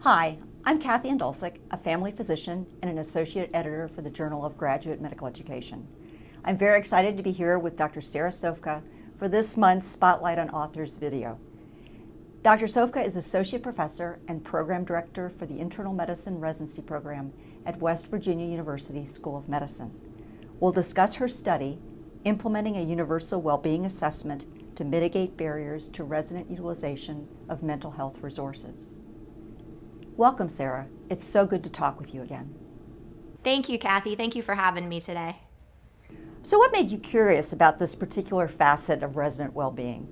Hi, I'm Kathy Andolsik, a family physician and an associate editor for the Journal of Graduate Medical Education. I'm very excited to be here with Dr. Sarah Sofka for this month's Spotlight on Authors video. Dr. Sofka is Associate Professor and Program Director for the Internal Medicine Residency Program at West Virginia University School of Medicine. We'll discuss her study, Implementing a Universal Wellbeing Assessment to Mitigate Barriers to Resident Utilization of Mental Health Resources. Welcome, Sarah. It's so good to talk with you again. Thank you, Kathy. Thank you for having me today. So what made you curious about this particular facet of resident well-being?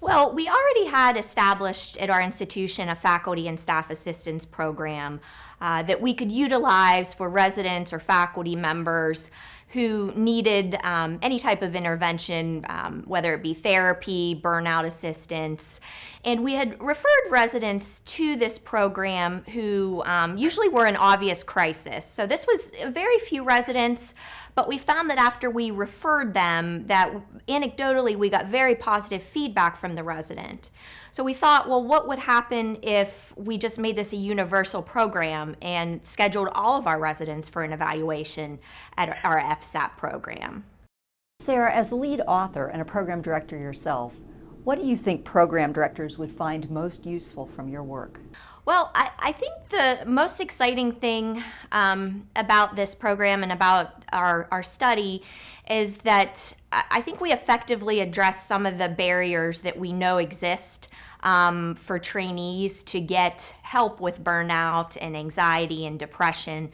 Well, we already had established at our institution a faculty and staff assistance program that we could utilize for residents or faculty members who needed any type of intervention, whether it be therapy, burnout assistance. And we had referred residents to this program who usually were in obvious crisis. So this was very few residents, but we found that after we referred them, that anecdotally we got very positive feedback from the resident. So we thought, well, what would happen if we just made this a universal program and scheduled all of our residents for an evaluation at our FSAP program? Sarah, as a lead author and a program director yourself, what do you think program directors would find most useful from your work? Well, I think the most exciting thing about this program and about our study is that I think we effectively address some of the barriers that we know exist for trainees to get help with burnout and anxiety and depression.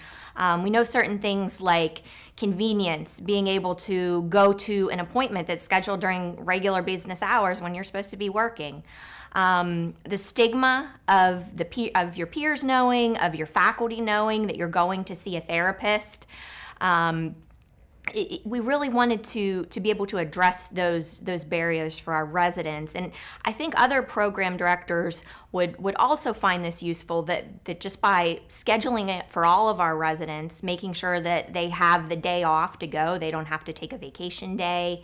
We know certain things like convenience, being able to go to an appointment that's scheduled during regular business hours when you're supposed to be working. The stigma of your peers knowing, of your faculty knowing that you're going to see a therapist. We really wanted to be able to address those barriers for our residents. And I think other program directors would also find this useful, that just by scheduling it for all of our residents, making sure that they have the day off to go, they don't have to take a vacation day.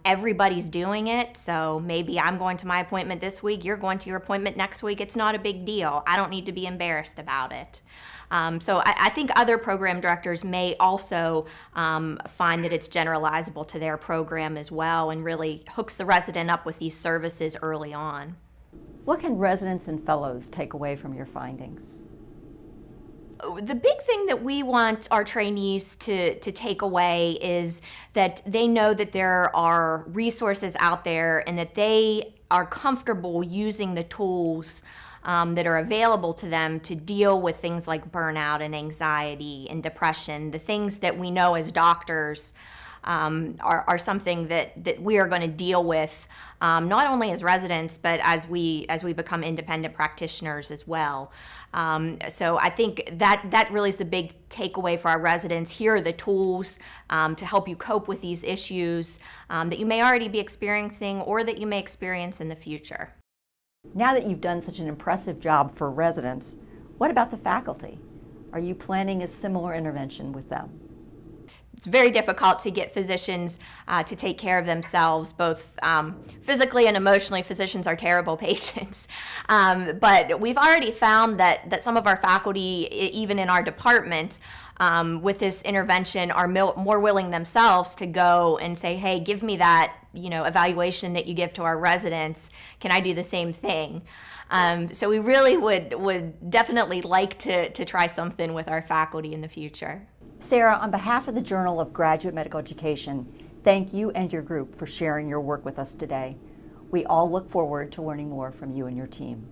Everybody's doing it, so maybe I'm going to my appointment this week, you're going to your appointment next week. It's not a big deal. I don't need to be embarrassed about it. So I think other program directors may also find that it's generalizable to their program as well and really hooks the resident up with these services early on. What can residents and fellows take away from your findings? The big thing that we want our trainees to take away is that they know that there are resources out there and that they are comfortable using the tools that are available to them to deal with things like burnout and anxiety and depression. The things that we know as doctors are something that we are going to deal with, not only as residents, but as we become independent practitioners as well. So I think that really is the big takeaway for our residents. Here are the tools to help you cope with these issues that you may already be experiencing or that you may experience in the future. Now that you've done such an impressive job for residents, what about the faculty? Are you planning a similar intervention with them? It's very difficult to get physicians to take care of themselves, both physically and emotionally. Physicians are terrible patients. But we've already found that some of our faculty, even in our department, with this intervention, are more willing themselves to go and say, hey, give me that evaluation that you give to our residents. Can I do the same thing? So we really would definitely like to try something with our faculty in the future. Sarah, on behalf of the Journal of Graduate Medical Education, thank you and your group for sharing your work with us today. We all look forward to learning more from you and your team.